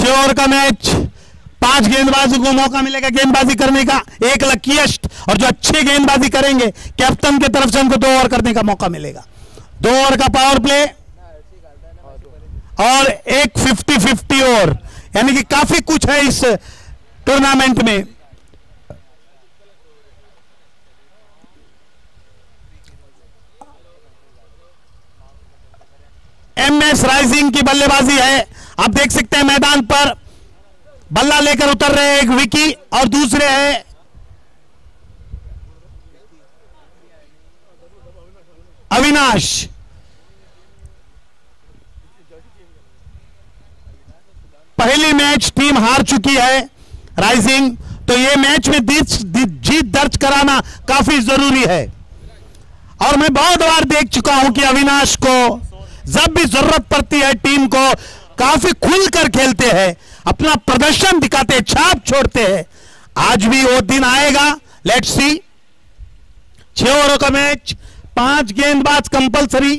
Over का match, 5 गेंदबाजों को मौका मिलेगा गेंदबाजी करने का, एक लकीएस्ट, और जो अच्छे गेंदबाजी करेंगे कैप्टन की तरफ से उनको 2 ओवर करने का मौका मिलेगा। 2 ओवर का पावर प्ले और एक 50-50 ओवर, यानी कि काफी कुछ है इस टूर्नामेंट में। एमएस राइजिंग की बल्लेबाजी है। आप देख सकते हैं मैदान पर बल्ला लेकर उतर रहे हैं एक विकी और दूसरे है अविनाश। पहली मैच टीम हार चुकी है राइजिंग, तो ये मैच में जीत दर्ज कराना काफी जरूरी है। और मैं बहुत बार देख चुका हूं कि अविनाश को जब भी जरूरत पड़ती है टीम को काफी खुलकर खेलते हैं, अपना प्रदर्शन दिखाते हैं, छाप छोड़ते हैं। आज भी वो दिन आएगा, लेट्स सी। 6 ओवरों का मैच, 5 गेंदबाज कंपलसरी।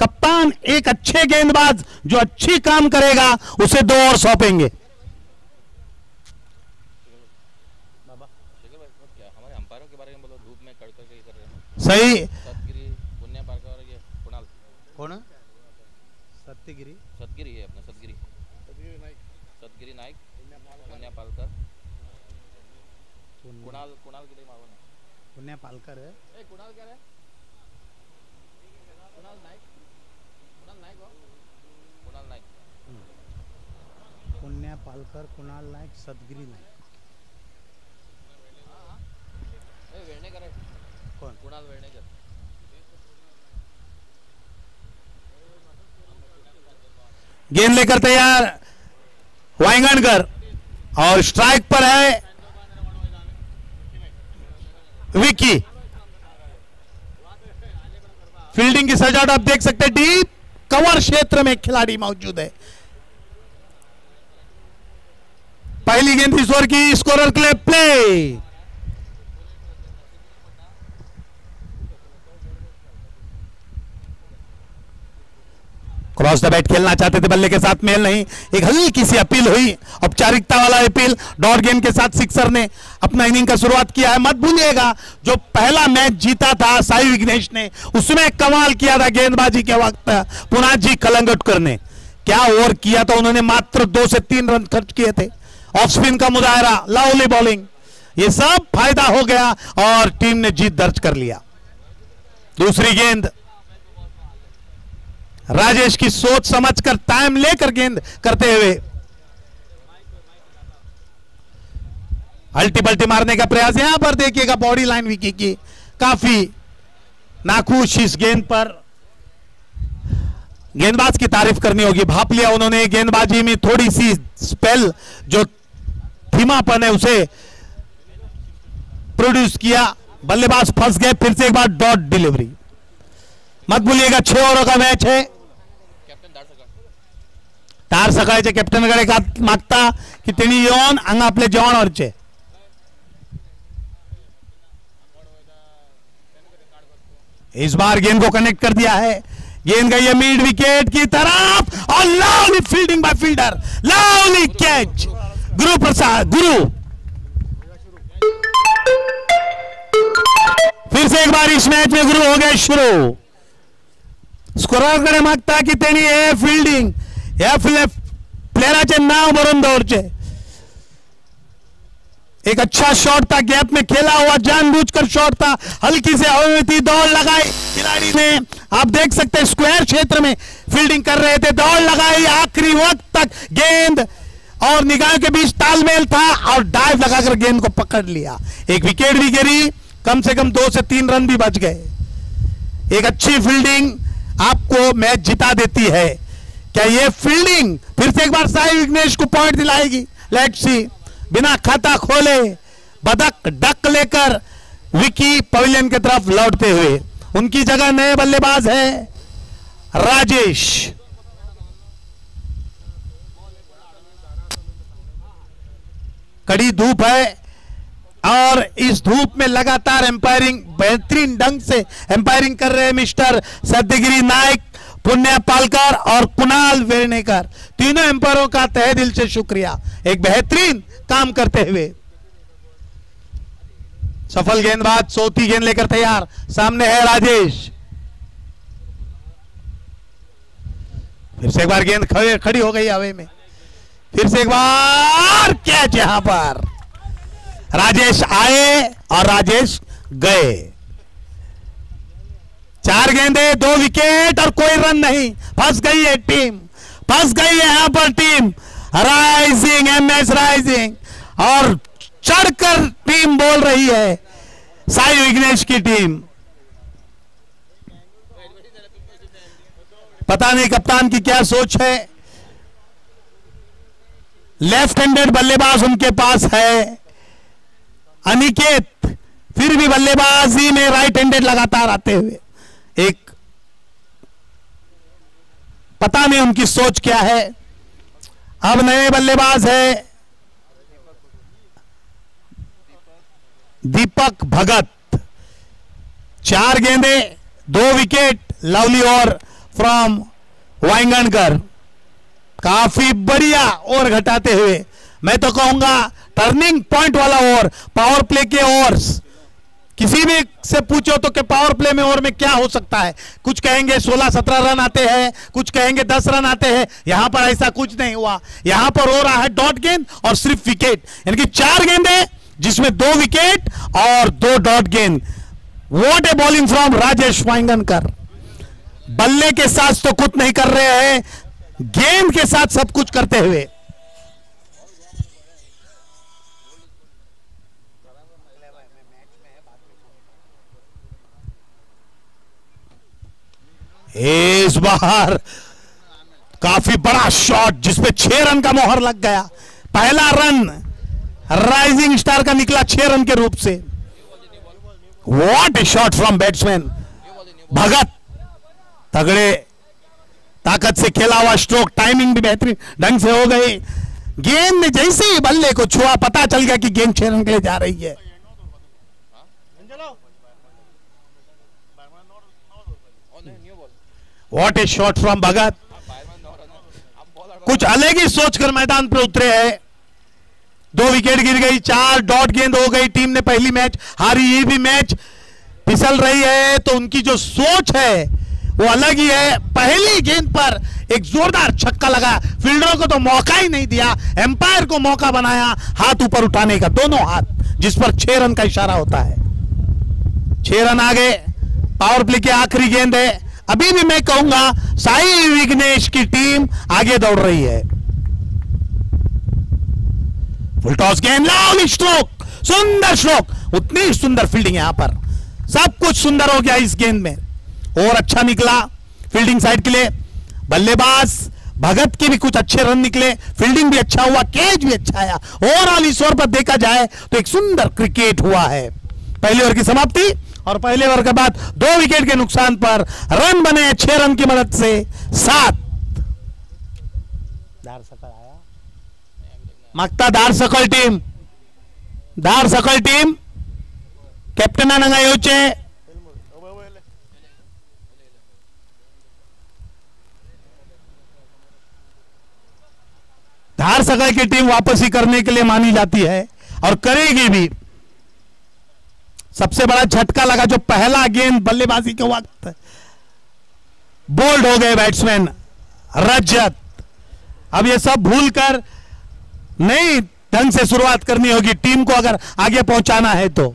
कप्तान एक अच्छे गेंदबाज जो अच्छी काम करेगा उसे 2 ओवर सौंपेंगे। सही। कौन? सत्यगिरी है अपना, सतगिरी नाइक, पुण्या पालकर, कुणाल गिरी मावन, पुण्या पालकर है, कुणाल क्या है, कुणाल नाइक पुण्या पालकर, कुणाल नाइक, सतगिरी नाइक, वेर्णेकर है। कौन? कुणाल वेर्णेकर। गेंद लेकर तैयार वाइंगणकर और स्ट्राइक पर है विकी। फील्डिंग की सजावट आप देख सकते हैं, डीप कवर क्षेत्र में खिलाड़ी मौजूद है। पहली गेंद इस ओवर की, स्कोरर के लिए प्ले। क्रॉस द बैट खेलना चाहते थे, बल्ले के साथ मेल नहीं, एक हल्की सी अपील हुई, औपचारिकता वाला अपील। डॉट गेंद के साथ सिक्सर ने अपना इनिंग का शुरुआत किया है। मत भूलिएगा जो पहला मैच जीता था साई विघ्नेश ने, उसमें कमाल किया था गेंदबाजी के वक्त पुनाजी कलंगटकर ने। क्या ओवर किया था उन्होंने, मात्र 2 से 3 रन खर्च किए थे। ऑफ स्पिन का मुजाहरा, लवली बॉलिंग, ये सब फायदा हो गया और टीम ने जीत दर्ज कर लिया। दूसरी गेंद राजेश की सोच समझकर टाइम लेकर गेंद करते हुए अल्टी पल्टी मारने का प्रयास। यहां पर देखिएगा बॉडी लाइन विकी की काफी नाखुश इस गेंद पर। गेंदबाज की तारीफ करनी होगी, भाप लिया उन्होंने गेंदबाजी में, थोड़ी सी स्पेल जो धीमापन है उसे प्रोड्यूस किया। बल्लेबाज फंस गए, फिर से एक बार डॉट डिलीवरी। मत भूलिएगा 6 ओवरों का मैच है। तार सकाळचे कॅप्टनकडे का मागता की त्यांनी येऊन अंग आपल्या जेवणावरचे। इस बार गेंद को कनेक्ट कर दिया है, गेंद गई है मिड विकेट की तरफ और lovely fielding by fielder, lovely catch Guru Prasad. गुरु फिर से एक बार इस मैच में गुरु हो गए शुरू। स्कोररकडे मागता की त्यांनी हे फील्डिंग या प्लेयराचे नाव भरून दौरचे। एक अच्छा शॉट था, गैप में खेला हुआ जानबूझकर शॉट था, हल्की से हवा में थी, दौड़ लगाई खिलाड़ी ने। आप देख सकते हैं स्क्वायर क्षेत्र में फील्डिंग कर रहे थे, दौड़ लगाई, आखिरी वक्त तक गेंद और निगाह के बीच तालमेल था और डाइव लगाकर गेंद को पकड़ लिया। एक विकेट भी गिरी, कम से कम 2 से 3 रन भी बच गए। एक अच्छी फील्डिंग आपको मैच जिता देती है। क्या ये फील्डिंग फिर से एक बार साई विघ्नेश को पॉइंट दिलाएगी? Let's see. बिना खाता खोले बदक डक लेकर विकी पवेलियन की तरफ लौटते हुए, उनकी जगह नए बल्लेबाज है राजेश। कड़ी धूप है और इस धूप में लगातार एम्पायरिंग बेहतरीन ढंग से एम्पायरिंग कर रहे हैं मिस्टर सत्यगिरी नायक, पुण्य पालकर और कुणाल वेर्णेकर। तीनों एम्पायरों का तहे दिल से शुक्रिया, एक बेहतरीन काम करते हुए। सफल गेंदबाज चौथी गेंद लेकर तैयार, सामने है राजेश। फिर से एक बार गेंद खड़ी हो गई हवा में, फिर से एक बार कैच। यहां पर राजेश आए और राजेश गए। 4 गेंदे 2 विकेट और कोई रन नहीं। फंस गई है टीम, फंस गई है यहां पर टीम राइजिंग, एमएस राइजिंग। और चढ़कर टीम बोल रही है साई विघ्नेश की टीम। पता नहीं कप्तान की क्या सोच है। लेफ्ट हैंडेड बल्लेबाज उनके पास है अनिकेत, फिर भी बल्लेबाजी में राइट हैंडेड लगातार आते हुए। एक पता नहीं उनकी सोच क्या है। अब नए बल्लेबाज है दीपक भगत। 4 गेंदे 2 विकेट, लवली ओवर फ्रॉम वाइंगणकर। काफी बढ़िया ओवर घटाते हुए, मैं तो कहूंगा टर्निंग पॉइंट वाला ओवर। पावर प्ले के ओवर्स किसी भी से पूछो तो कि पावर प्ले में ओवर में क्या हो सकता है, कुछ कहेंगे 16-17 रन आते हैं, कुछ कहेंगे 10 रन आते हैं। यहां पर ऐसा कुछ नहीं हुआ। यहां पर हो रहा है डॉट गेंद और सिर्फ विकेट, यानी कि 4 गेंदे जिसमें 2 विकेट और 2 डॉट गेंद। What a bowling from Rajesh Waingankar. बल्ले के साथ तो कुछ नहीं कर रहे हैं, गेंद के साथ सब कुछ करते हुए। इस बार काफी बड़ा शॉट जिसपे 6 रन का मोहर लग गया। पहला रन राइजिंग स्टार का निकला 6 रन के रूप से। What a shot from batsman Bhagat. तगड़े ताकत से खेला हुआ स्ट्रोक, टाइमिंग भी बेहतरीन ढंग से हो गई। गेंद में जैसे ही बल्ले को छुआ पता चल गया कि गेंद 6 रन के लिए जा रही है। व्हाट ए शॉट फ्रॉम भगत। कुछ अलग ही सोचकर मैदान पर उतरे हैं। 2 विकेट गिर गई, 4 डॉट गेंद हो गई। टीम ने पहली मैच हारी, ये भी मैच फिसल रही है। तो उनकी जो सोच है वो अलग ही है। पहली गेंद पर एक जोरदार छक्का लगा, फील्डरों को तो मौका ही नहीं दिया, एम्पायर को मौका बनाया हाथ ऊपर उठाने का, दोनों हाथ, जिस पर 6 रन का इशारा होता है। 6 रन आ गए। पावर प्ले की आखिरी गेंद है। अभी भी मैं कहूंगा साई विघ्नेश की टीम आगे दौड़ रही है। फुल टॉस गेंद, लॉन्ग स्ट्रोक, सुंदर स्ट्रोक। उतनी सुंदर फील्डिंग यहां पर, सब कुछ सुंदर हो गया इस गेंद में। और अच्छा निकला फील्डिंग साइड के लिए। बल्लेबाज भगत के भी कुछ अच्छे रन निकले, फील्डिंग भी अच्छा हुआ, कैच भी अच्छा आया। ओवरऑल इस ओवर पर देखा जाए तो एक सुंदर क्रिकेट हुआ है। पहले ओवर की समाप्ति और पहले ओवर के बाद 2 विकेट के नुकसान पर रन बने 6 रन की मदद से 7। धार सकल आया, मागता धार सकल टीम, धार सकल टीम कैप्टन नंगायोचे धार सकल की टीम वापसी करने के लिए मानी जाती है और करेगी भी। सबसे बड़ा झटका लगा जो पहला गेंद बल्लेबाजी के वक्त बोल्ड हो गए बैट्समैन रजत। अब ये सब भूलकर नई ढंग से शुरुआत करनी होगी टीम को अगर आगे पहुंचाना है तो।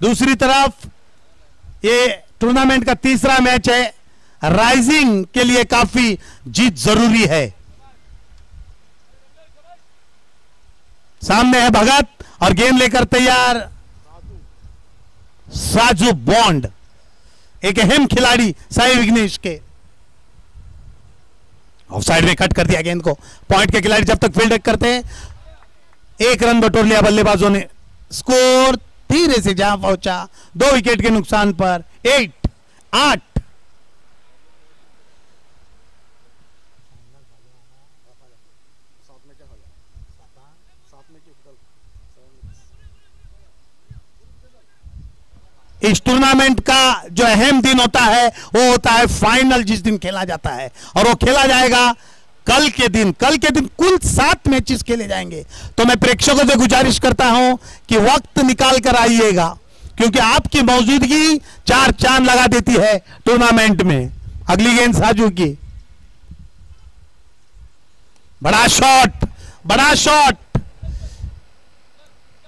दूसरी तरफ ये टूर्नामेंट का तीसरा मैच है, राइजिंग के लिए काफी जीत जरूरी है। सामने है भगत और गेंद लेकर तैयार साजू बॉन्ड, एक अहम खिलाड़ी साई विघ्नेश के। ऑफसाइड में कट कर दिया गेंद को। पॉइंट के खिलाड़ी जब तक फील्ड करते हैं, 1 रन बटोर लिया बल्लेबाजों ने। स्कोर धीरे से जहां पहुंचा 2 विकेट के नुकसान पर 8। इस टूर्नामेंट का जो अहम दिन होता है वो होता है फाइनल, जिस दिन खेला जाता है, और वो खेला जाएगा कल के दिन। कल के दिन कुल 7 मैचेस खेले जाएंगे। तो मैं प्रेक्षकों से गुजारिश करता हूं कि वक्त निकाल कर आइएगा, क्योंकि आपकी मौजूदगी 4 चांद लगा देती है टूर्नामेंट में। अगली गेंद साजू की, बड़ा शॉट, बड़ा शॉट,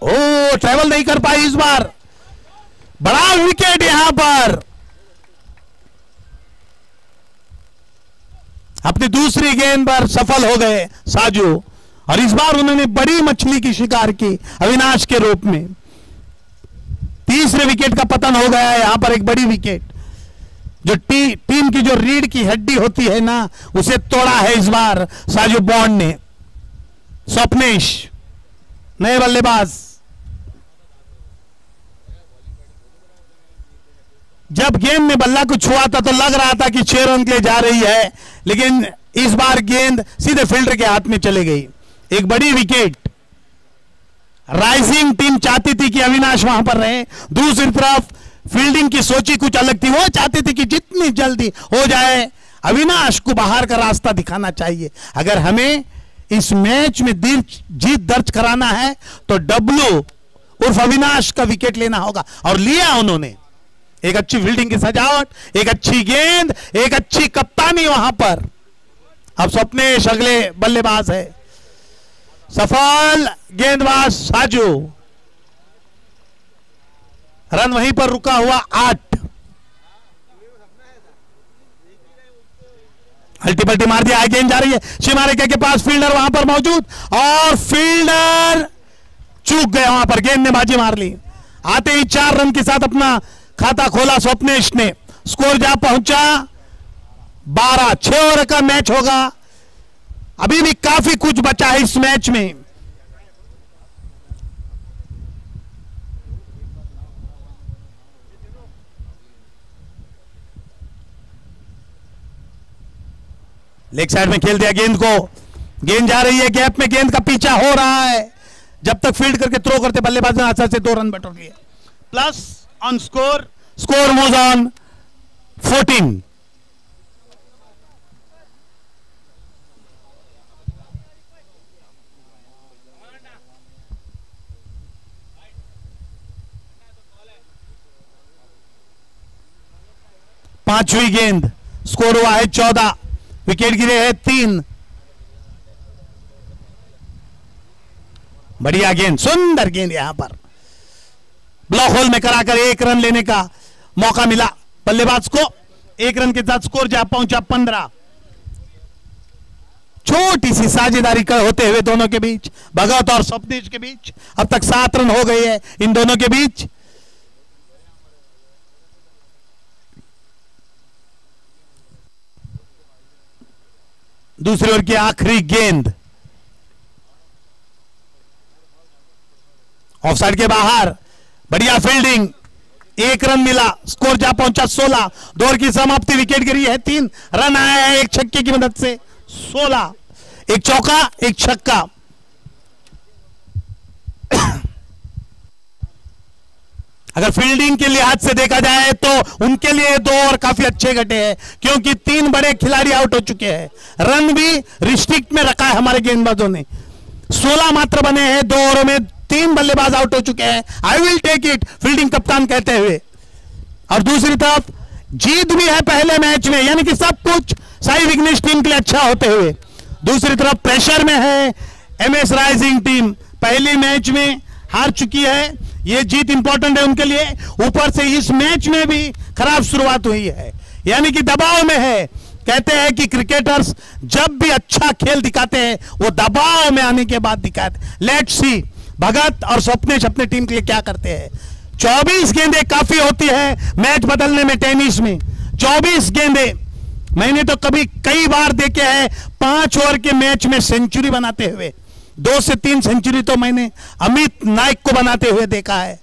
ओ ट्रेवल नहीं कर पाई इस बार, बड़ा विकेट यहां पर। अपनी दूसरी गेंद पर सफल हो गए साजू, और इस बार उन्होंने बड़ी मछली की शिकार की अविनाश के रूप में। तीसरे विकेट का पतन हो गया है यहां पर, एक बड़ी विकेट। जो टीम की जो रीढ़ की हड्डी होती है ना, उसे तोड़ा है इस बार साजू बॉन्ड ने। स्वप्नेश नए बल्लेबाज। जब गेंद ने बल्ला को छुआ था तो लग रहा था कि 6 रन के लिए जा रही है, लेकिन इस बार गेंद सीधे फील्डर के हाथ में चली गई। एक बड़ी विकेट। राइजिंग टीम चाहती थी कि अविनाश वहां पर रहे। दूसरी तरफ फील्डिंग की सोची कुछ अलग थी, वो चाहती थी कि जितनी जल्दी हो जाए अविनाश को बाहर का रास्ता दिखाना चाहिए। अगर हमें इस मैच में जीत दर्ज कराना है तो डब्लू उर्फ अविनाश का विकेट लेना होगा, और लिया उन्होंने। एक अच्छी फील्डिंग की सजावट, एक अच्छी गेंद, एक अच्छी कप्तानी वहां पर। अब स्वप्नेश अगले बल्लेबाज है। सफल गेंदबाज साजू। रन वहीं पर रुका हुआ 8। हल्टी पल्टी मार दिया, गेंद जा रही है शिमारेका के पास, फील्डर वहां पर मौजूद, और फील्डर चूक गए वहां पर, गेंद ने बाजी मार ली। आते ही 4 रन के साथ अपना खाता खोला स्वप्नेश ने। स्कोर जा पहुंचा 12। 6 ओवर का मैच होगा। अभी भी काफी कुछ बचा है इस मैच में। लेग साइड में खेल दिया गेंद को, गेंद जा रही है गैप में, गेंद का पीछा हो रहा है। जब तक फील्ड करके थ्रो करते बल्लेबाज ने आसानी से 2 रन बटोर लिए। Plus on score moves on 14। पांचवी गेंद, स्कोर हुआ है 14, विकेट गिरे हैं 3। बढ़िया गेंद, सुंदर गेंद यहां पर ब्लॉक होल में कराकर 1 रन लेने का मौका मिला बल्लेबाज को। 1 रन के साथ स्कोर जा पहुंचा 15। छोटी सी साझेदारी होते हुए दोनों के बीच, भगत और स्वप्नेश के बीच, अब तक 7 रन हो गए हैं इन दोनों के बीच। दूसरी ओवर की आखिरी गेंद ऑफसाइड के बाहर, बढ़िया फील्डिंग, 1 रन मिला, स्कोर जा पहुंचा 16। 2 ओवर की समाप्ति, विकेट गिरी है 3 रन आए हैं एक छक्के की मदद से 16। एक चौका, एक छक्का। अगर फील्डिंग के लिहाज से देखा जाए तो उनके लिए 2 ओवर काफी अच्छे घटे हैं, क्योंकि 3 बड़े खिलाड़ी आउट हो चुके हैं। रन भी रिस्ट्रिक्ट में रखा है हमारे गेंदबाजों ने। 16 मात्र बने हैं 2 ओवरों में, 3 बल्लेबाज आउट हो चुके हैं। I will take it, fielding कप्तान कहते हुए। और दूसरी तरफ जीत भी है पहले मैच में, यानी कि सब कुछ साई विघ्नेश टीम के लिए अच्छा होते हुए। दूसरी तरफ प्रेशर में है एमएस राइजिंग टीम, पहली मैच में हार चुकी है, ये जीत इंपॉर्टेंट है उनके लिए। ऊपर से इस मैच में भी खराब शुरुआत हुई है, यानी कि दबाव में है। कहते हैं कि क्रिकेटर्स जब भी अच्छा खेल दिखाते हैं वो दबाव में आने के बाद दिखाते हैं। लेट्स सी भगत और स्वप्नेश अपने टीम के लिए क्या करते हैं। 24 गेंदें काफी होती है मैच बदलने में टेनिस में। 24 गेंदें मैंने तो कई बार देखे हैं 5 ओवर के मैच में सेंचुरी बनाते हुए। 2 से 3 सेंचुरी तो मैंने अमित नाइक को बनाते हुए देखा है।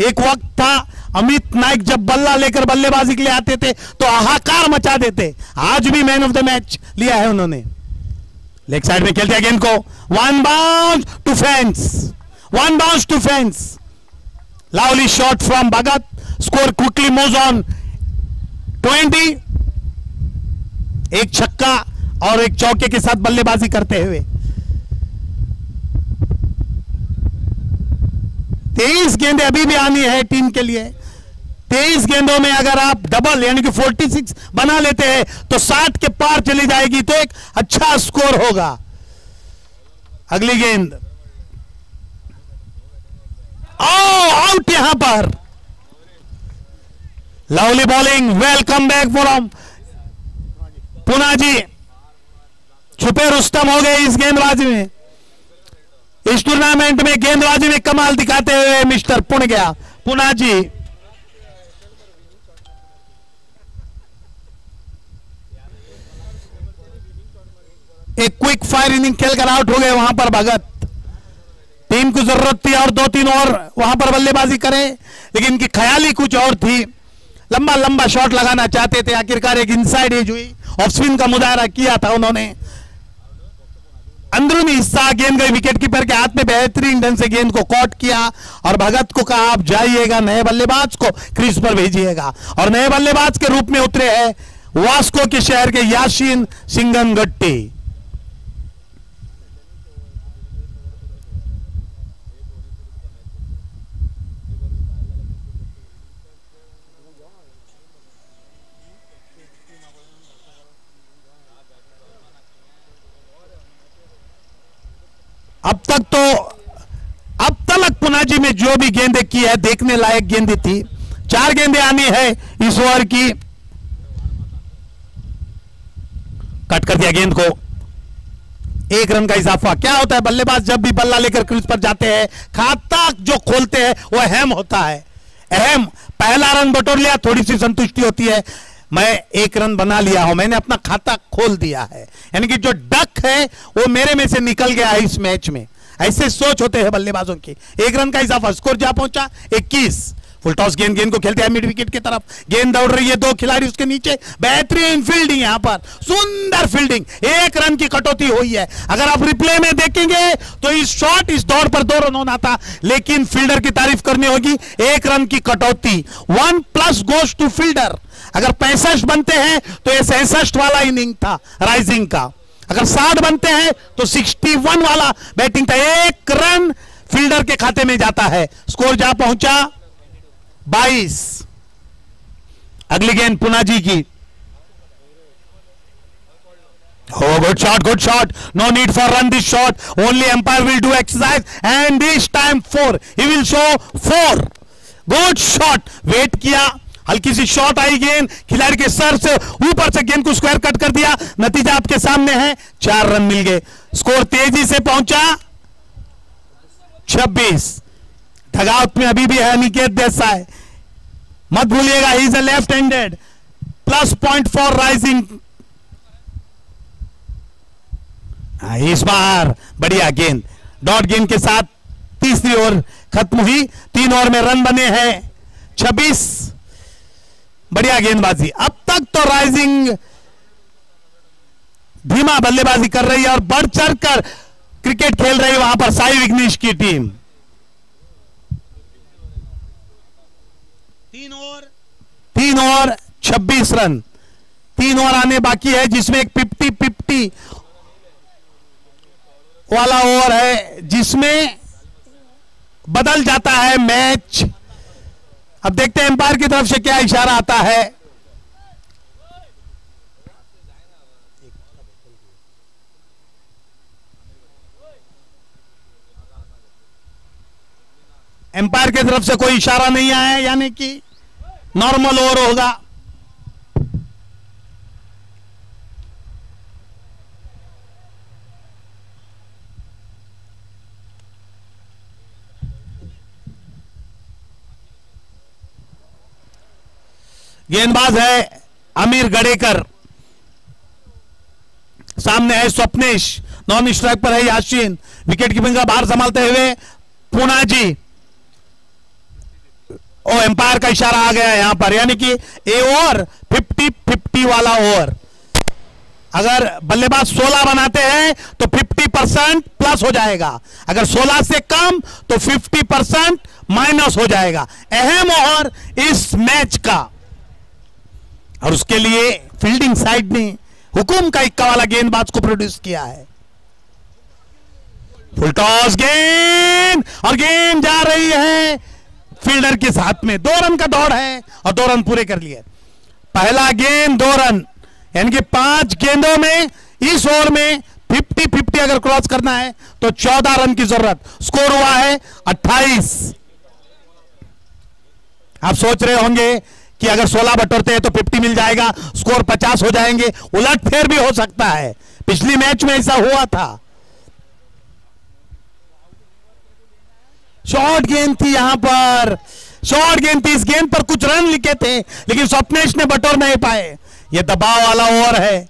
एक वक्त था अमित नाइक जब बल्ला लेकर बल्लेबाजी के लिए आते थे तो हाहाकार मचा देते। आज भी मैन ऑफ द मैच लिया है उन्होंने। लेग साइड में खेलते हैं गेंद को, one bounce to fence, one bounce to fence, lovely shot from Bhagat, score quickly moves on 20। एक छक्का और एक चौके के साथ बल्लेबाजी करते हुए 23 गेंदें अभी भी आनी है टीम के लिए। 23 गेंदों में अगर आप डबल यानी कि 46 बना लेते हैं तो 60 के पार चली जाएगी, तो एक अच्छा स्कोर होगा। अगली गेंद आउट यहां पर, lovely bowling, welcome back from Punaji. छुपे रुस्तम हो गए इस गेंदबाजी में, इस टूर्नामेंट में गेंदबाजी में कमाल दिखाते हुए मिस्टर पुनाजी। एक क्विक फायर इनिंग खेलकर आउट हो गए वहां पर भगत। टीम को जरूरत थी और 2-3 और वहां पर बल्लेबाजी करें, लेकिन इनकी ख्याली कुछ और थी, लंबा लंबा शॉट लगाना चाहते थे। आखिरकार एक इनसाइड एज हुई, ऑफ स्पिन का मुजाहरा किया था उन्होंने, अंदरूनी हिस्सा गेंद गई विकेट कीपर के हाथ में, बेहतरीन ढंग से गेंद को कॉट किया और भगत को कहा आप जाइएगा, नए बल्लेबाज को क्रीज पर भेजिएगा। और नए बल्लेबाज के रूप में उतरे हैं वास्को के शहर के यासीन सिंगनगट्टी। अब तक पुनाजी में जो भी गेंदें की है देखने लायक गेंदें थी। 4 गेंदें आनी है इस ओवर की। कट कर दिया गेंद को, 1 रन का इजाफा। क्या होता है बल्लेबाज जब भी बल्ला लेकर क्रीज पर जाते हैं, खाता जो खोलते हैं वो अहम होता है। अहम पहला रन बटोर लिया, थोड़ी सी संतुष्टि होती है, मैं 1 रन बना लिया हूं, मैंने अपना खाता खोल दिया है, यानी कि जो डक है वो मेरे में से निकल गया है इस मैच में। ऐसे सोच होते हैं बल्लेबाजों की। 1 रन का इजाफा, स्कोर जा पहुंचा 21। फुल टॉस गेंद को खेलते हैं मिड विकेट की तरफ, गेंद दौड़ रही है, 2 खिलाड़ी उसके नीचे, बेहतरीन फील्डिंग, यहां पर सुंदर फील्डिंग, 1 रन की कटौती हुई है। अगर आप रिप्ले में देखेंगे तो इस शॉट, इस दौड़ पर 2 रन होना था, लेकिन फील्डर की तारीफ करनी होगी, 1 रन की कटौती, 1+ गोज टू फील्डर। अगर 65 बनते हैं तो यह 66 वाला इनिंग था राइजिंग का, अगर 60 बनते हैं तो 61 वाला बैटिंग था। 1 रन फील्डर के खाते में जाता है, स्कोर जा पहुंचा 22। अगली गेंद पुनाजी की, oh good shot, no need for run this shot, only umpire will do exercise and this time 4, he will show 4, good shot, wait किया, हल्की सी शॉट आई, गेंद खिलाड़ी के सर से ऊपर से गेंद को स्क्वायर कट कर दिया, नतीजा आपके सामने है, 4 रन मिल गए, स्कोर तेजी से पहुंचा 26। ठगाउट में अभी भी है अनिकेत देसाई, मत भूलिएगा, he is a left handed, +0.4 for rising. इस बार बढ़िया गेंद, डॉट गेंद के साथ तीसरी ओवर खत्म हुई, 3 ओवर में रन बने हैं 26। बढ़िया गेंदबाजी, अब तक तो राइजिंग धीमा बल्लेबाजी कर रही है और बढ़ चढ़कर क्रिकेट खेल रही है वहां पर साई विघ्नेश की टीम। 3 ओवर 26 रन, 3 ओवर आने बाकी है, जिसमें एक 50-50 वाला ओवर है, जिसमें बदल जाता है मैच। अब देखते हैं एम्पायर की तरफ से क्या इशारा आता है। एम्पायर की तरफ से कोई इशारा नहीं आया, यानी कि नॉर्मल ओवर होगा। गेंदबाज है आमिर गड़ेकर, सामने है स्वप्नेश, नॉन स्ट्राइक पर है यासीन, विकेट कीपिंग का भार संभालते हुए पुनाजी। ओ एम्पायर का इशारा आ गया यहां पर, यानी कि ए ओवर 50-50 वाला ओवर। अगर बल्लेबाज 16 बनाते हैं तो 50% प्लस हो जाएगा, अगर 16 से कम तो 50% माइनस हो जाएगा। अहम ओवर इस मैच का, और उसके लिए फील्डिंग साइड ने हुकुम का इक्का वाला गेंदबाज को प्रोड्यूस किया है। फुल टॉस गेंद, और गेंद जा रही है फील्डर के साथ में। 2 रन का दौड़ है और 2 रन पूरे कर लिए। पहला गेंद 2 रन, यानी कि 5 गेंदों में इस ओवर में 50-50 अगर क्रॉस करना है तो 14 रन की जरूरत। स्कोर हुआ है 28। आप सोच रहे होंगे कि अगर 16 बटोरते हैं तो 50 मिल जाएगा, स्कोर 50 हो जाएंगे। उलट फेर भी हो सकता है, पिछली मैच में ऐसा हुआ था। शॉर्ट गेंद थी, यहां पर शॉर्ट गेंद थी। इस गेंद पर कुछ रन लिखे थे लेकिन स्वप्नेश ने बटोर नहीं पाए। यह दबाव वाला ओवर है।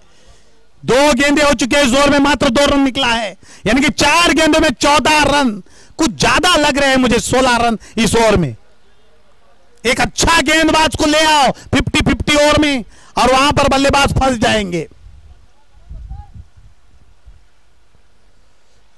2 गेंदें हो चुके हैं इस ओवर में, मात्र 2 रन निकला है, यानी कि 4 गेंदों में 14 रन। कुछ ज्यादा लग रहे हैं मुझे 16 रन इस ओवर में। एक अच्छा गेंदबाज को ले आओ 50-50 ओवर में और वहां पर बल्लेबाज फंस जाएंगे।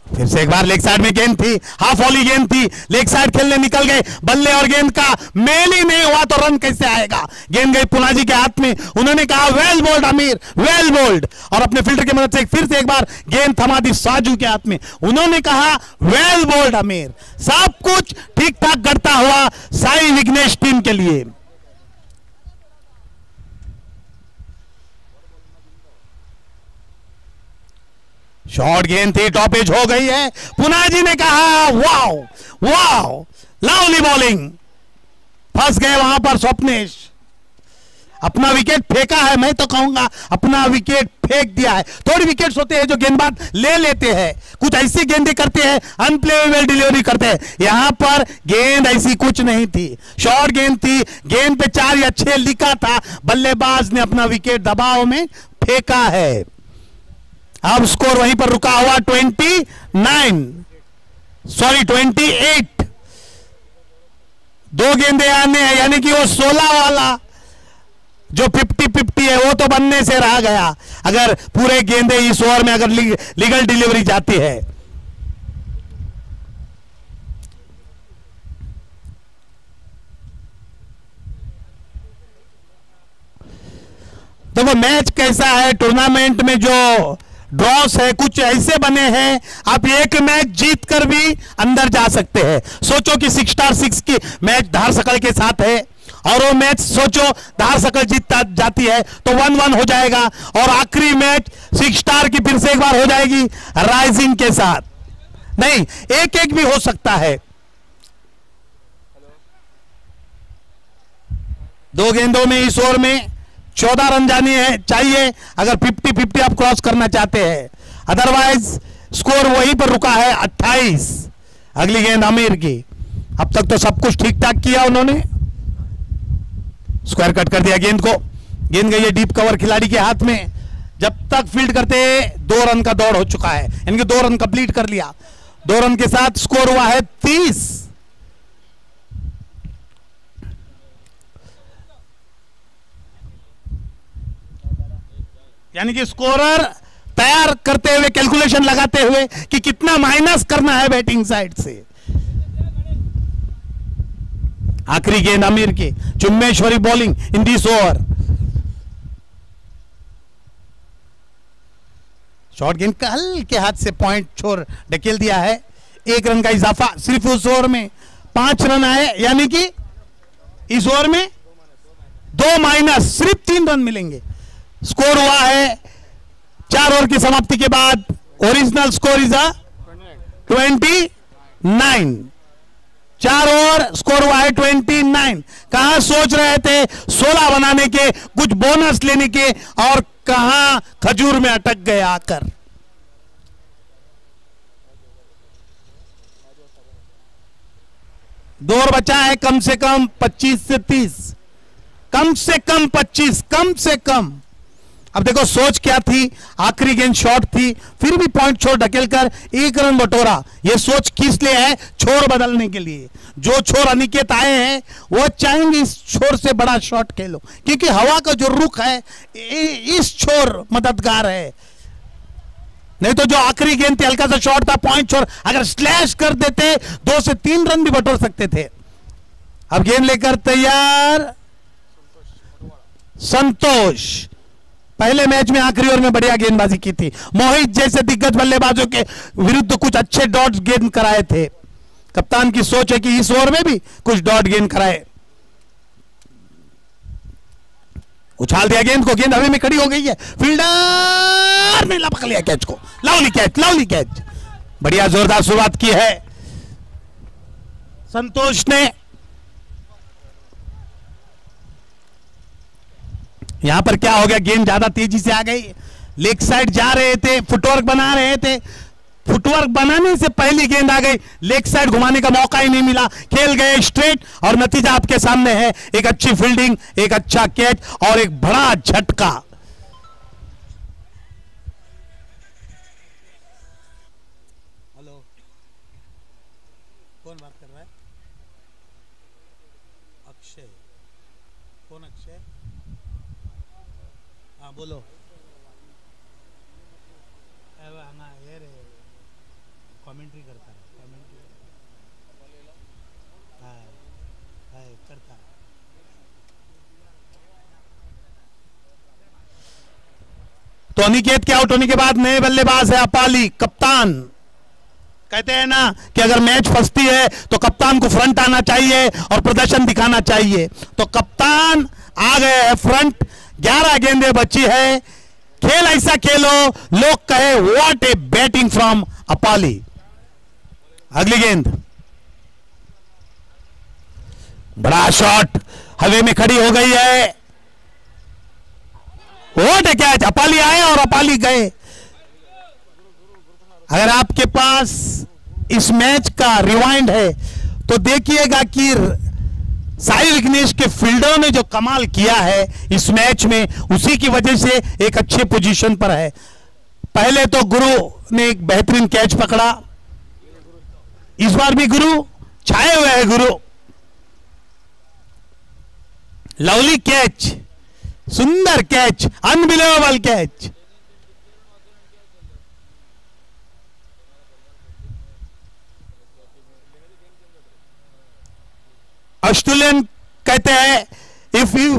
फिर से एक बार लेग साइड में गेंद थी, हाफ वॉली गेंद थी, लेग साइड खेलने निकल गए, बल्ले और गेंद का मेल ही नहीं हुआ तो रन कैसे आएगा। गेंद गई पुनाजी के हाथ में, उन्होंने कहा वेल बोल्ड अमीर, वेल बोल्ड, और अपने फील्डर की मदद से फिर से एक बार गेंद थमा दी साजू के हाथ में, उन्होंने कहा वेल बोल्ड अमीर। सब कुछ ठीक ठाक करता हुआ साई विघ्नेश टीम के लिए। शॉर्ट गेंद थी, टॉपेज हो गई है। पुनाजी ने कहा वाओ वाओ, लवली बॉलिंग। फंस गए वहां पर स्वप्नेश, अपना विकेट फेंका है, मैं तो कहूंगा अपना विकेट फेंक दिया है। थोड़ी विकेट्स होते हैं जो गेंदबाज ले लेते हैं, कुछ ऐसी गेंदें करते हैं, अनप्लेएबल डिलीवरी करते हैं। यहां पर गेंद ऐसी कुछ नहीं थी, शॉर्ट गेंद थी, गेंद पे 4 या 6 लिखा था, बल्लेबाज ने अपना विकेट दबाव में फेंका है। अब स्कोर वहीं पर रुका हुआ 28। 2 गेंदें आने हैं, यानी कि वो 16 वाला जो 50-50 है वो तो बनने से रह गया। अगर पूरे गेंदे इस ओवर में अगर लीगल डिलीवरी जाती है तो वो मैच कैसा है। टूर्नामेंट में जो ड्रॉस है कुछ ऐसे बने हैं, आप एक मैच जीत कर भी अंदर जा सकते हैं। सोचो कि 6x6 की मैच धार सकल के साथ है और वो मैच सोचो धार सकल जीत जाती है तो 1-1 हो जाएगा, और आखिरी मैच 6 स्टार की फिर से एक बार हो जाएगी राइजिंग के साथ। नहीं, 1-1 भी हो सकता है। 2 गेंदों में इस ओवर में 14 रन जानी है चाहिए अगर 50-50 आप क्रॉस करना चाहते हैं, अदरवाइज स्कोर वहीं पर रुका है 28। अगली गेंद आमिर की। अब तक तो सब कुछ ठीक ठाक किया उन्होंने, स्क्वायर कट कर दिया गेंद को। गेंद गई है डीप कवर खिलाड़ी के हाथ में। जब तक फील्ड करते 2 रन का दौड़ हो चुका है, इनके 2 रन कंप्लीट कर लिया। 2 रन के साथ स्कोर हुआ है 30। यानी कि स्कोरर तैयार करते हुए, कैलकुलेशन लगाते हुए कि कितना माइनस करना है बैटिंग साइड से। आखिरी गेंद आमिर की, Chummeshwari bowling in this over. Short गेंद का हल्के हाथ से पॉइंट छोड़ ढकेल दिया है। 1 रन का इजाफा सिर्फ उस ओवर में। 5 रन आए, यानी कि इस ओवर में 2 माइनस, सिर्फ 3 रन मिलेंगे। स्कोर हुआ है 4 ओवर की समाप्ति के बाद, original score is 29। 4 over score हुआ है 29। कहां सोच रहे थे 16 बनाने के, कुछ बोनस लेने के, और कहां खजूर में अटक गए आकर। दो ओवर बचा है, कम से कम 25 से 30, कम से कम 25, कम से कम। अब देखो सोच क्या थी, आखिरी गेंद शॉट थी, फिर भी पॉइंट छोर ढकेलकर 1 रन बटोरा। ये सोच किस लिए है? छोर बदलने के लिए। जो छोर अनिकेत आए हैं वो चाहेंगे इस छोर से बड़ा शॉट खेलो, क्योंकि हवा का जो रुख है इस छोर मददगार है। नहीं तो जो आखिरी गेंद थी हल्का सा शॉट था, पॉइंट छोर अगर स्लैश कर देते 2 से 3 रन भी बटोर सकते थे। अब गेंद लेकर तैयार संतोष। पहले मैच में आखिरी ओवर में बढ़िया गेंदबाजी की थी, मोहित जैसे दिग्गज बल्लेबाजों के विरुद्ध कुछ अच्छे डॉट गेंद कराए थे। कप्तान की सोच है कि इस ओवर में भी कुछ डॉट गेंद कराए। उछाल दिया गेंद को, गेंद हवा में खड़ी हो गई है, फील्डर ने लपक लिया कैच को। Lovely catch, lovely catch. बढ़िया जोरदार शुरुआत की है संतोष ने। यहां पर क्या हो गया, गेंद ज्यादा तेजी से आ गई, लेग साइड जा रहे थे, फुटवर्क बना रहे थे, फुटवर्क बनाने से पहली गेंद आ गई, लेग साइड घुमाने का मौका ही नहीं मिला, खेल गए स्ट्रेट और नतीजा आपके सामने है। एक अच्छी फील्डिंग, एक अच्छा कैच और एक बड़ा झटका। हेलो, कौन बात कर रहा है? अक्षय। कौन अक्षय? हाँ बोलो। कमेंट्री करता है, कमेंट्री करता है। तो अनिकेत के आउट होने के बाद नए बल्लेबाज है अपाली, कप्तान। कहते हैं ना कि अगर मैच फंसती है तो कप्तान को फ्रंट आना चाहिए और प्रदर्शन दिखाना चाहिए। तो कप्तान आ गए हैं फ्रंट। 11 गेंदें बची है, खेल ऐसा खेलो लोग कहे व्हाट ए बैटिंग फ्रॉम अपाली। अगली गेंद, बड़ा शॉट हवे में खड़ी हो गई है, व्हाट ए कैच। अपाली आए और अपाली गए। अगर आपके पास इस मैच का रिवाइंड है तो देखिएगा कि साई विघ्नेश के फील्डरों ने जो कमाल किया है इस मैच में, उसी की वजह से एक अच्छे पोजीशन पर है। पहले तो गुरु ने एक बेहतरीन कैच पकड़ा, इस बार भी गुरु छाए हुए हैं। गुरु लवली कैच, सुंदर कैच, अनबिलीवेबल कैच। ऑस्ट्रेलियन कहते हैं इफ यू,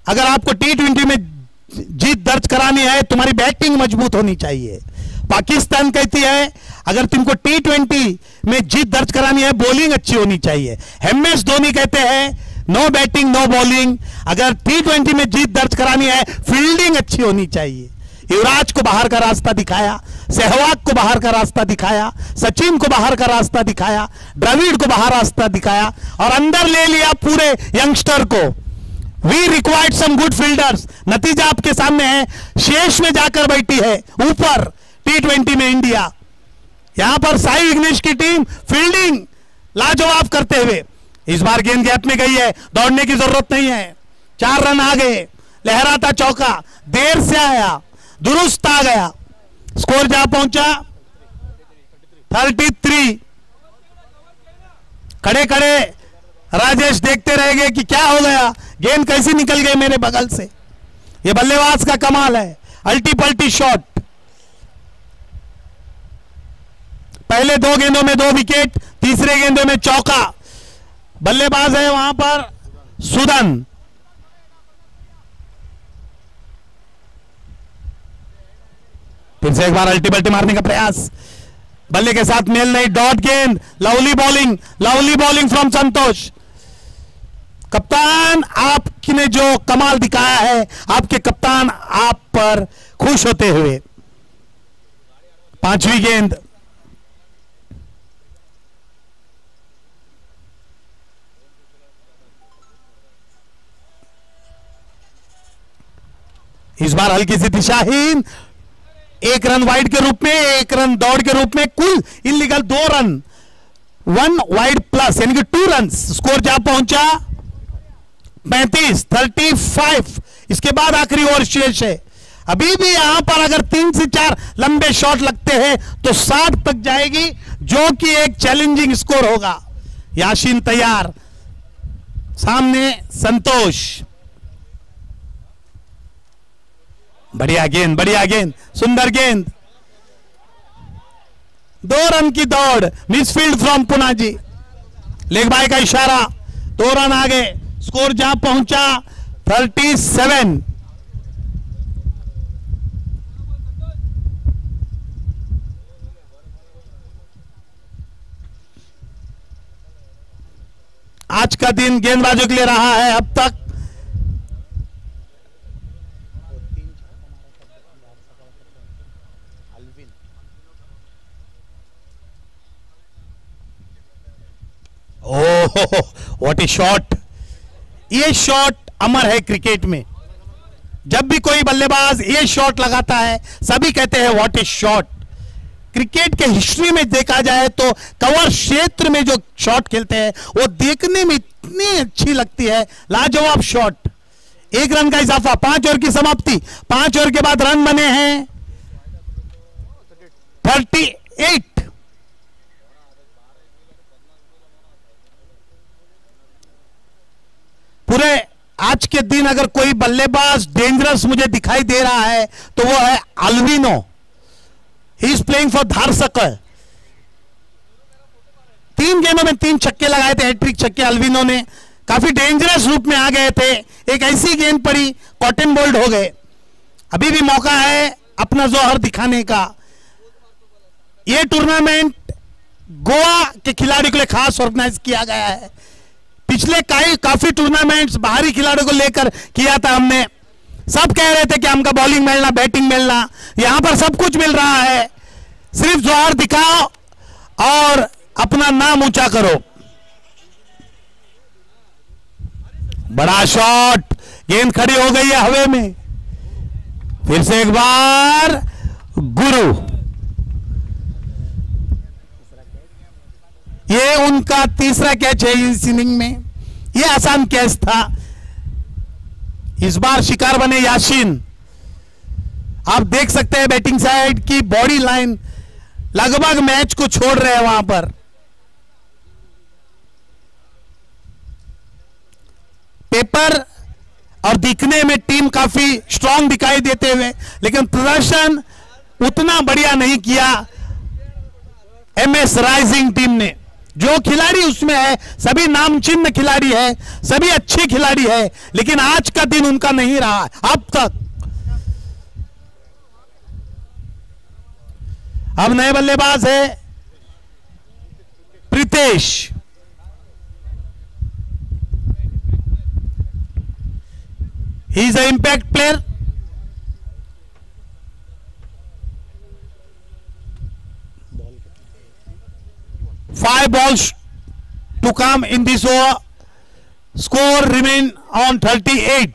अगर आपको T20 में जीत दर्ज करानी है तुम्हारी बैटिंग मजबूत होनी चाहिए। पाकिस्तान कहती है अगर तुमको T20 में जीत दर्ज करानी है बॉलिंग अच्छी होनी चाहिए। MS धोनी कहते हैं नो बैटिंग नो बॉलिंग, अगर T20 में जीत दर्ज करानी है फील्डिंग अच्छी होनी चाहिए। युवराज को बाहर का रास्ता दिखाया, सहवाग को बाहर का रास्ता दिखाया, सचिन को बाहर का रास्ता दिखाया, द्रविड़ को बाहर रास्ता दिखाया और अंदर ले लिया पूरे यंगस्टर को। We required some good fielders. नतीजा आपके सामने है, शेष में जाकर बैठी है ऊपर T20 में इंडिया। यहां पर साई विघ्नेश की टीम फील्डिंग लाजवाब करते हुए, इस बार गेंद गैप में गई है, दौड़ने की जरूरत नहीं है। 4 रन आ गए, लहराता चौका, देर से आया, दुरुस्त आ गया। स्कोर जहां पहुंचा 33। खड़े खड़े राजेश देखते रह गए कि क्या हो गया, गेंद कैसी निकल गई मेरे बगल से। यह बल्लेबाज का कमाल है, अल्टी पल्टी शॉट। पहले 2 गेंदों में 2 विकेट, तीसरे गेंदों में चौका। बल्लेबाज है वहां पर सुदन। फिर से एक बार अल्टी पल्टी मारने का प्रयास, बल्ले के साथ मेल नहीं, डॉट गेंद, लवली बॉलिंग फ्रॉम संतोष। कप्तान आपने जो कमाल दिखाया है, आपके कप्तान आप पर खुश होते हुए। 5वीं गेंद, इस बार हल्की सी दिशाहीन, 1 रन वाइड के रूप में, 1 रन दौड़ के रूप में, कुल इलीगल 2 रन, 1 वाइड प्लस यानी कि 2 रन। स्कोर जहां पहुंचा 35, 35। इसके बाद आखिरी ओवर शेष है। अभी भी यहां पर अगर 3 से 4 लंबे शॉट लगते हैं तो 60 तक जाएगी, जो कि एक चैलेंजिंग स्कोर होगा। याशीन तैयार, सामने संतोष। बढ़िया गेंद, बढ़िया गेंद, सुंदर गेंद। 2 रन की दौड़, misfield from Punaji. Leg bye का इशारा, 2 रन आगे। स्कोर जहां पहुंचा 37। आज का दिन गेंदबाजों के लिए रहा है अब तक। Oh what a shot. ये शॉट अमर है क्रिकेट में। जब भी कोई बल्लेबाज ये शॉट लगाता है सभी कहते हैं व्हाट ए शॉट। क्रिकेट के हिस्ट्री में देखा जाए तो कवर क्षेत्र में जो शॉट खेलते हैं वो देखने में इतनी अच्छी लगती है, लाजवाब शॉट। 1 रन का इजाफा, 5 ओवर की समाप्ति। 5 ओवर के बाद रन बने हैं 38। पूरे आज के दिन अगर कोई बल्लेबाज डेंजरस मुझे दिखाई दे रहा है तो वो है Alvino. He is playing for Dharaskar. 3 गेंदों में 3 छक्के लगाए थे, हैट्रिक छक्के अल्विनो ने। काफी डेंजरस रूप में आ गए थे। एक ऐसी गेंद पड़ी, कॉटन बोल्ड हो गए। अभी भी मौका है अपना जोहर दिखाने का। यह टूर्नामेंट गोवा के खिलाड़ी के लिए खास ऑर्गेनाइज किया गया है। पिछले काफी टूर्नामेंट्स बाहरी खिलाड़ियों को लेकर किया था हमने। सब कह रहे थे कि हमको बॉलिंग मिलना, बैटिंग मिलना। यहां पर सब कुछ मिल रहा है। सिर्फ जोहर दिखाओ और अपना नाम ऊंचा करो। बड़ा शॉट, गेंद खड़ी हो गई है हवा में। फिर से एक बार गुरु। ये उनका तीसरा कैच है इस इनिंग में। ये आसान कैच था। इस बार शिकार बने याशीन। आप देख सकते हैं बैटिंग साइड की बॉडी लाइन लगभग मैच को छोड़ रहे हैं वहां पर। पेपर और दिखने में टीम काफी स्ट्रांग दिखाई देते हुए, लेकिन प्रदर्शन उतना बढ़िया नहीं किया एमएस राइजिंग टीम ने। जो खिलाड़ी उसमें है सभी नामचिन्ह खिलाड़ी है, सभी अच्छे खिलाड़ी है, लेकिन आज का दिन उनका नहीं रहा अब तक। अब नए बल्लेबाज है Pritesh. He is a impact player. Five balls to come in this over. Score remain on 38.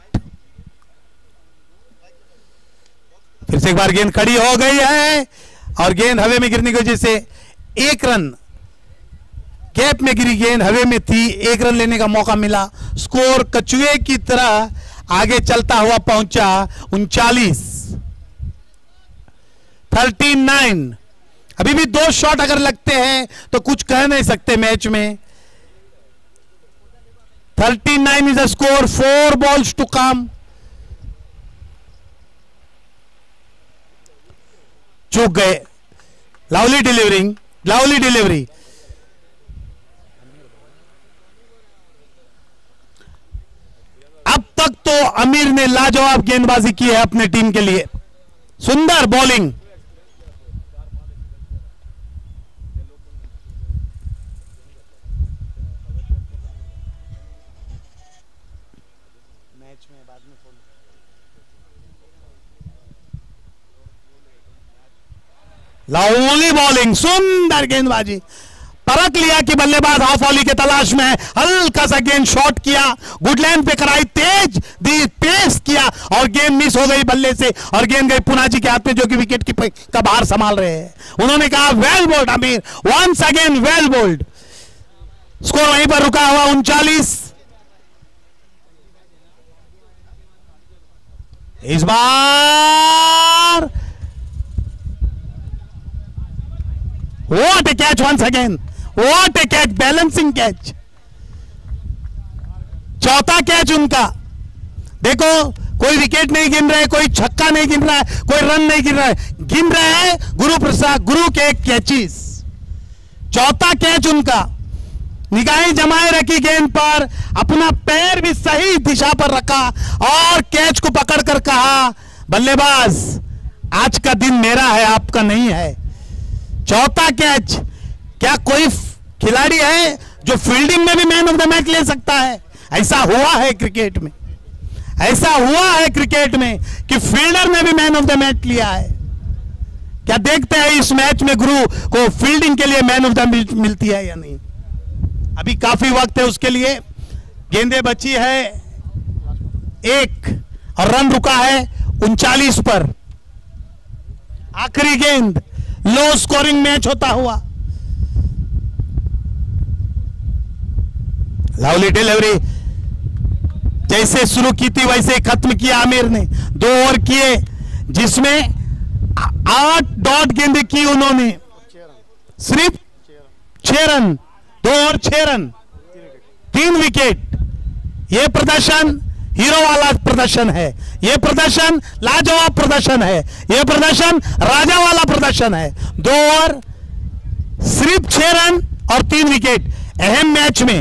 फिर से एक बार गेंद खड़ी हो गई है और गेंद हवे में गिरने की वजह से 1 रन गैप में गिरी गेंद हवे में थी। 1 रन लेने का मौका मिला। स्कोर कछुए की तरह आगे चलता हुआ पहुंचा 39, 39। अभी भी 2 शॉट अगर लगते हैं तो कुछ कह नहीं सकते मैच में। 39 is a score. 4 balls to come. चूक गए। Lovely delivering, lovely delivery. अब तक तो अमीर ने लाजवाब गेंदबाजी की है अपने टीम के लिए। सुंदर बॉलिंग। लवली बॉलिंग, सुंदर गेंदबाजी। परख लिया कि बल्लेबाज हाफ वॉली के तलाश में है। हल्का सा गेंद शॉट किया, गुडलैंड पे कराई, तेज दी, पेस किया और गेंद मिस हो गई बल्ले से और गेंद गई पुनाजी के हाथ में, जो कि विकेट की का बाहर संभाल रहे हैं। उन्होंने कहा well bowled Aamir, once again well bowled. Score वहीं पर रुका हुआ 39। इस बार what a catch once again, what a catch, balancing catch, चौथा कैच उनका। देखो कोई विकेट नहीं गिन रहा है, कोई छक्का नहीं गिन रहा है, कोई रन नहीं गिन रहा है, गिन रहा है गुरु प्रसाद, गुरु के कैचेस। चौथा कैच उनका, निगाहें जमाए रखी गेंद पर, अपना पैर भी सही दिशा पर रखा और कैच को पकड़कर कहा बल्लेबाज आज का दिन मेरा है, आपका नहीं है। चौथा कैच। क्या कोई खिलाड़ी है जो फील्डिंग में भी मैन ऑफ द मैच ले सकता है? ऐसा हुआ है क्रिकेट में, ऐसा हुआ है क्रिकेट में कि फील्डर ने भी मैन ऑफ द मैच लिया है। क्या देखते हैं इस मैच में गुरु को फील्डिंग के लिए मैन ऑफ द मैच मिलती है या नहीं? अभी काफी वक्त है उसके लिए, गेंदें बची है 1 और रन रुका है 39 पर। आखिरी गेंद, लो स्कोरिंग मैच होता हुआ। लवली डिलीवरी, जैसे शुरू की थी वैसे खत्म किया आमिर ने। 2 ओवर किए जिसमें 8 डॉट गेंदें की उन्होंने, सिर्फ 6 रन, 2 ओवर 6 रन, 3 विकेट। यह प्रदर्शन हीरो वाला प्रदर्शन है, यह प्रदर्शन लाजवाब प्रदर्शन है, यह प्रदर्शन राजा वाला प्रदर्शन है। 2 ओवर सिर्फ 6 रन और 3 विकेट। अहम मैच में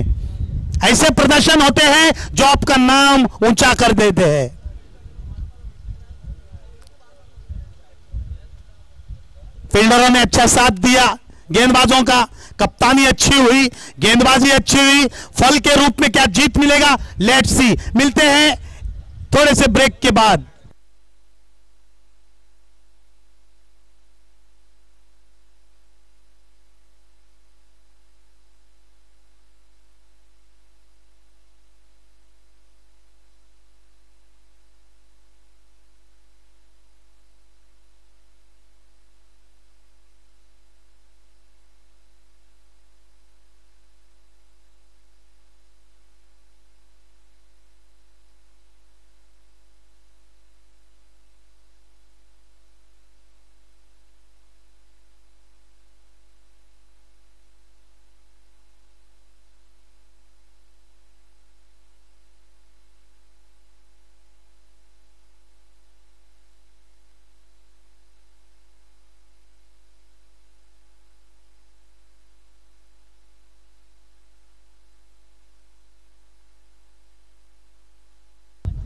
ऐसे प्रदर्शन होते हैं जो आपका नाम ऊंचा कर देते हैं। फील्डरों ने अच्छा साथ दिया, गेंदबाजों का कप्तानी अच्छी हुई, गेंदबाजी अच्छी हुई। फल के रूप में क्या जीत मिलेगा? Let's see. मिलते हैं थोड़े से ब्रेक के बाद।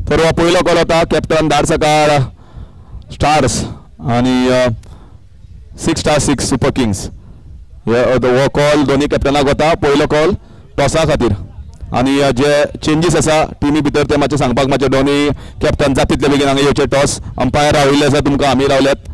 परवा पहिलो कॉल होता कॅप्टन धारसकार स्टार्स आणि 6 स्टार 6 सुपर किंग्स। हो कॉल दोन्ही कॅप्टनाक होता, पहिलो कॉल टॉसा खातीर। आणि जे चेंजीस आसा टिमी भितर ते मातशें सांगपाक मातशें दोन्ही कॅप्टन जाता तितले बेगीन हांगा येवचे। टॉस अंपायर राविल्ले आसा, तुमकां आमी रावल्यात।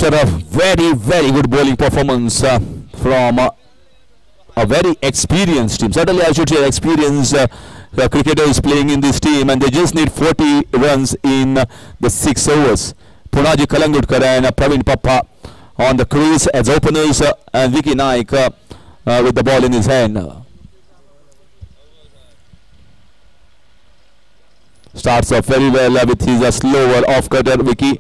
after a very good bowling performance from a very experienced team. Certainly, I should say experienced cricketers playing in this team, and they just need 40 runs in the 6 overs. Punaji Kalangudkar and Praveen Pappa on the crease as openers, and Vicky Naik with the ball in his hand. Starts off very well with his slower off-cutter, Vicky.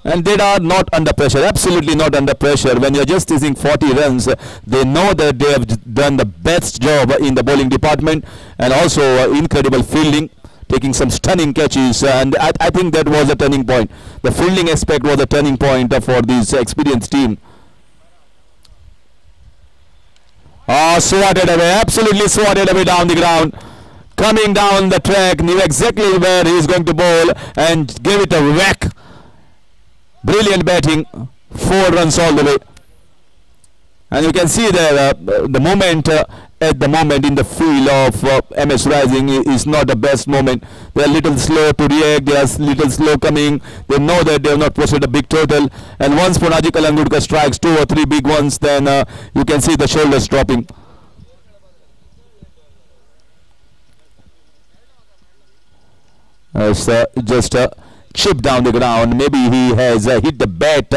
And they are not under pressure, absolutely not under pressure. When you're just chasing 40 runs, they know that they have done the best job in the bowling department, and also incredible fielding, taking some stunning catches, and I think that was a turning point. The fielding aspect was a turning point for this experienced team. Swatted away, absolutely swatted away down the ground. Coming down the track, knew exactly where he is going to bowl and gave it a whack. Brilliant batting, 4 runs all the way. And you can see there the moment at the moment in the field of MS Rising is not the best moment. They are little slow to react, they are little slow coming. They know that they have not posted a big total. And once Punaji Kalangudkar strikes 2 or 3 big ones, then you can see the shoulders dropping. Just chip down the ground. Maybe he has hit the bat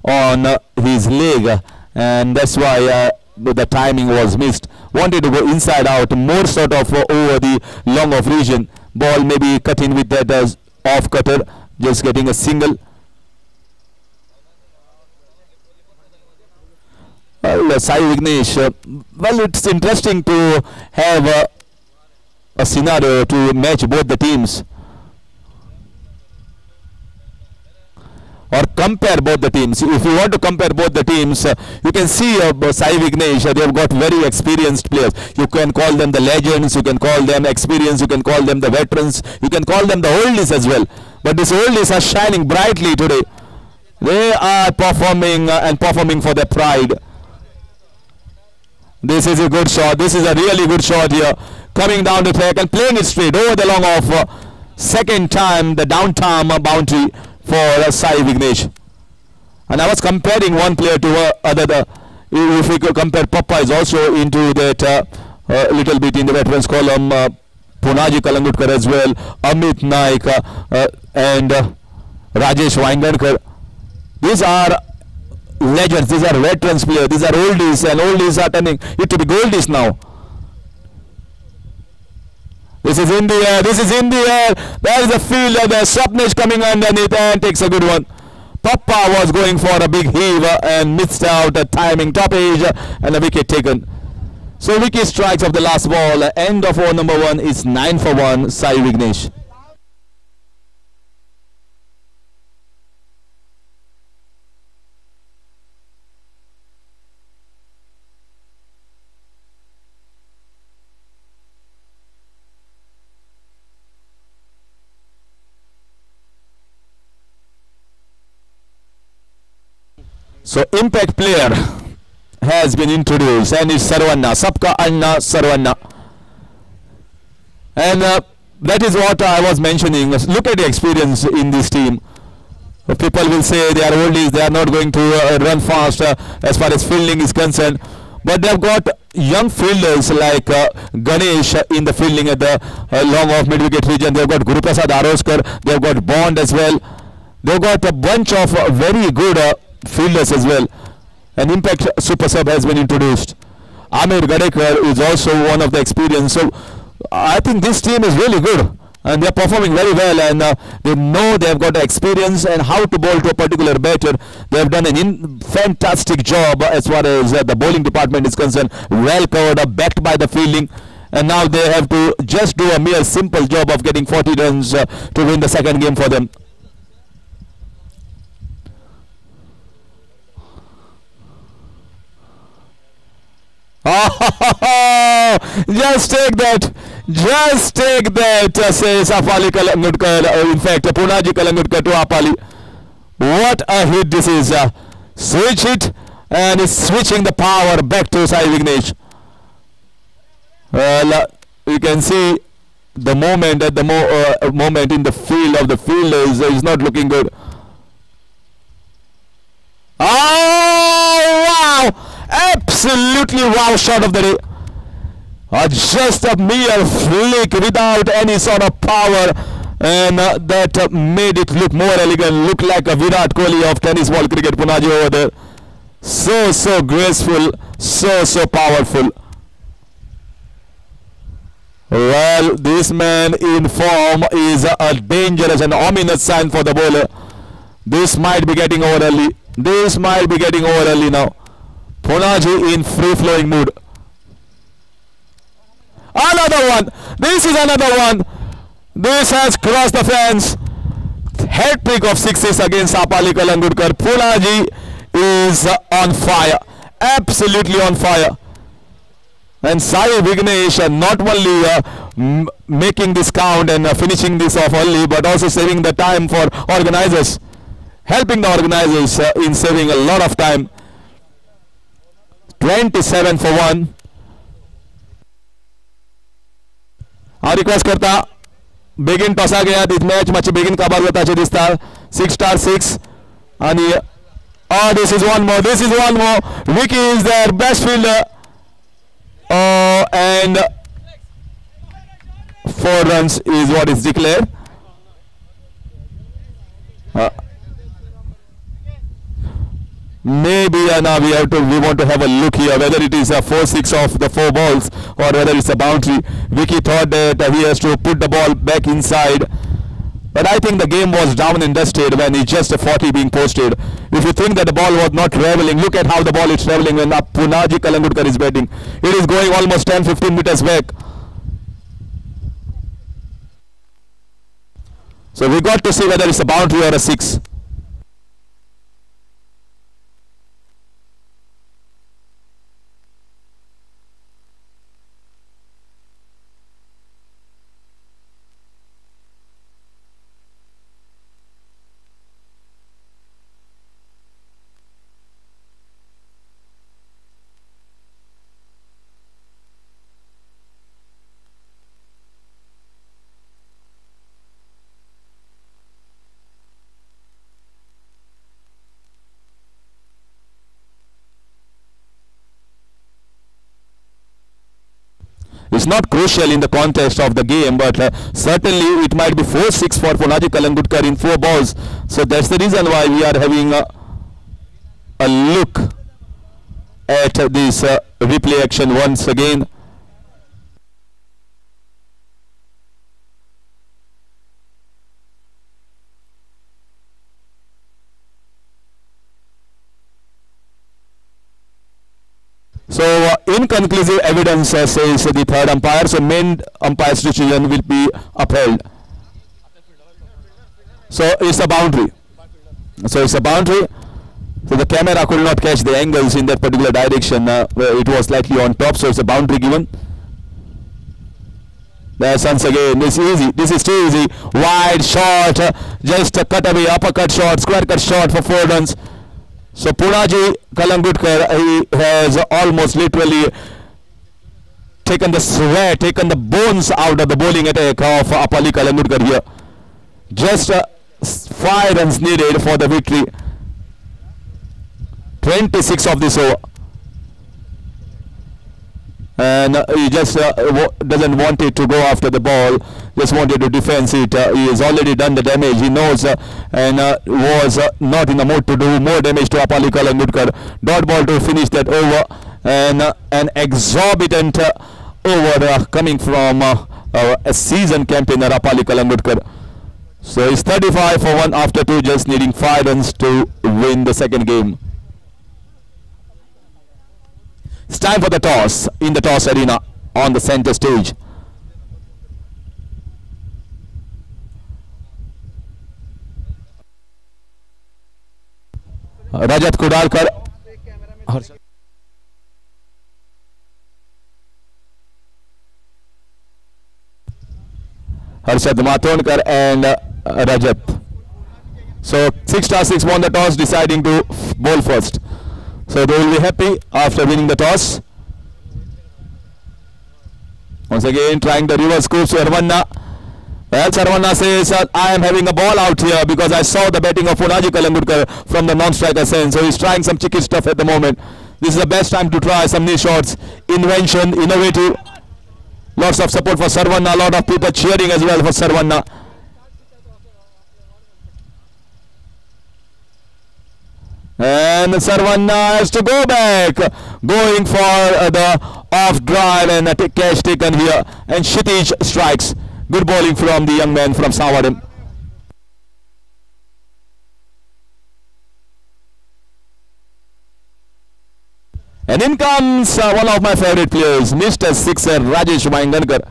on his leg, and that's why the timing was missed. Wanted to go inside out, more sort of over the long off region. Ball maybe cut in with that off cutter, just getting a single. Well, Sai Vignesh, well, it's interesting to have a scenario to match both the teams, or compare both the teams. If you want to compare both the teams, you can see Sai Vignesh, they have got very experienced players. You can call them the legends, you can call them experienced, you can call them the veterans, you can call them the oldies as well. But these oldies are shining brightly today. They are performing and performing for their pride. This is a good shot. This is a really good shot here. Coming down the track and playing it straight over the long off. Second time the downtown boundary for Sai Vignesh. And I was comparing one player to other. If we could compare, Papa is also into that little bit in the veterans column. Punaji Kalangudkar as well, Amit Naik and Rajesh Waingankar. These are legends, these are veterans players, these are oldies, and oldies are turning it to be goldies now. This is in the air, this is in the air. There is a fielder there, Swapnesh coming underneath and takes a good one. Papa was going for a big heave and missed out a timing top edge and a wicket taken. So wicket strikes of the last ball. End of over number 1 is 9 for 1, Sai Vignesh. So impact player has been introduced, and it's Sarvanna, Sabka Anna Sarvanna. And that is what I was mentioning. Look at the experience in this team. People will say they are oldies, they are not going to run fast as far as fielding is concerned. But they've got young fielders like Ganesh in the fielding at the long off mid wicket region. They've got Guru Prasad Aroskar, they've got Bond as well. They've got a bunch of very good fielders as well. An impact super sub has been introduced. Amir Gadekar is also one of the experienced. So I think this team is really good and they are performing very well, and they know they have got experience and how to bowl to a particular batter. They have done a fantastic job as far as the bowling department is concerned. Well covered up, backed by the fielding, and now they have to just do a mere simple job of getting 40 runs to win the second game for them. Oh, just take that, says Apali Kalangudkar. In fact, Punaji Kalangudkar to Apali. What a hit this is. Switch it, and is switching the power back to Sai Vignesh. Well, you can see the moment at the moment in the field of the field is not looking good. Oh, wow! Absolutely wow shot of the day. Just a mere flick without any sort of power, and that made it look more elegant, look like a Virat Kohli of tennis ball cricket. Punaji over there. So graceful, so powerful. Well, this man in form is a dangerous and ominous sign for the bowler. This might be getting over early. This might be getting over early now. Punaji in free-flowing mood. Another one. This is another one. This has crossed the fence. Hat trick of sixes against Apali Kalangudkar. Punaji is on fire. Absolutely on fire. And Sai Vignesh not only making this count and finishing this off early, but also saving the time for organizers. Helping the organizers in saving a lot of time. 27 for 1. Request करता बेगीन टॉसा गया match मातशें बेगीन काबार जाताचें दिसता 6-6 आणि this is one more. Vicky is their best fielder. And 4 runs is what is declared. Maybe now we want to have a look here whether it is a 4-6 of the 4 balls or whether it's a boundary. Vicky thought that he has to put the ball back inside, but I think the game was down and dusted when it's just a 40 being posted. If you think that the ball was not traveling, look at how the ball is traveling when Punaji Kalangudkar is batting. It is going almost 10-15 meters back. So we got to see whether it's a boundary or a 6. It's not crucial in the context of the game, but certainly it might be 4-6 for Punaji Kalangudkar in 4 balls. So that's the reason why we are having a look at this replay action once again. So inconclusive evidence says the third umpire, so main umpire's decision will be upheld. So it's a boundary. So the camera could not catch the angles in that particular direction where it was slightly on top, so it's a boundary given. That's once again, this is too easy. Wide shot, just a cutaway, uppercut shot, square cut shot for 4 runs. So Punaji Kalangudkar, he has almost literally taken the sweat, taken the bones out of the bowling attack of Apali Kalangudkar here. Just 5 runs needed for the victory. 26 of this over. And he just doesn't want it to go after the ball, just wanted to defend it. He has already done the damage, he knows, and was not in the mood to do more damage to Apali Kalangudkar. Dot ball to finish that over, and an exorbitant over coming from a seasoned campaigner Apali Kalangudkar. So he's 35 for 1 after 2, just needing 5 runs to win the second game. It's time for the toss in the toss arena on the center stage. Rajat Kudalkar, Harshad Mathonkar and Rajat. So 6-6 won the toss, deciding to bowl first. So they will be happy after winning the toss. Once again trying the reverse scoop. So Hermanna Well, Sarvana says, I am having a ball out here because I saw the batting of Punaji Kalangurkar from the non-striker sense. So he's trying some cheeky stuff at the moment. This is the best time to try some knee shots. Invention, innovative. Lots of support for Sarvana. A lot of people cheering as well for Sarvana. And Sarvana has to go back. Going for the off drive and a catch taken here. And Kshitij strikes. Good bowling from the young man from Sawadam. And in comes one of my favorite players, Mr. Sixer, Rajesh Waingankar.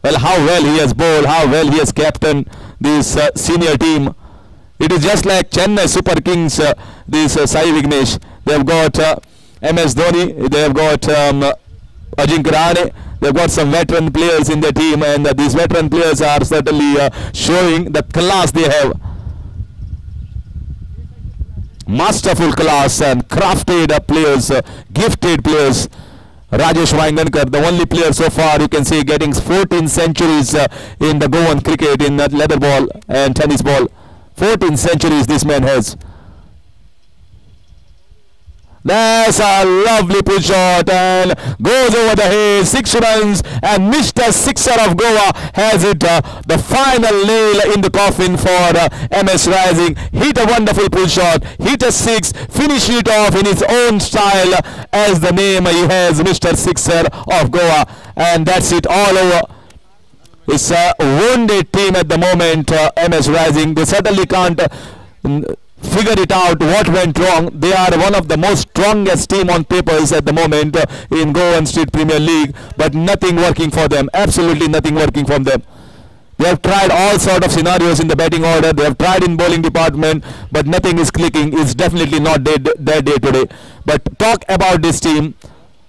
Well, how well he has bowled, how well he has captained this senior team. It is just like Chennai Super Kings, this Sai Vignesh. They have got MS Dhoni, they have got Ajinkya Rahane. They've got some veteran players in their team, and these veteran players are certainly showing the class they have. Masterful class and crafted players, gifted players. Rajesh Waingankar, the only player so far you can see getting 14 centuries in the Goan cricket, in leather ball and tennis ball. 14 centuries this man has. That's a lovely pull shot and goes over the head. 6 runs, and Mr. Sixer of Goa has it, the final nail in the coffin for MS Rising. Hit a wonderful pull shot, hit a 6, finish it off in his own style as the name he has, Mr. Sixer of Goa. And that's it, all over. It's a wounded team at the moment, MS Rising. They certainly can't figure it out what went wrong. They are one of the most strongest team on papers at the moment in Goan State Premier League, but nothing working for them, absolutely nothing working from them. They have tried all sort of scenarios in the batting order, they have tried in bowling department, but nothing is clicking. It's definitely not their day today. But talk about this team,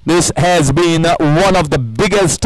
this has been one of the biggest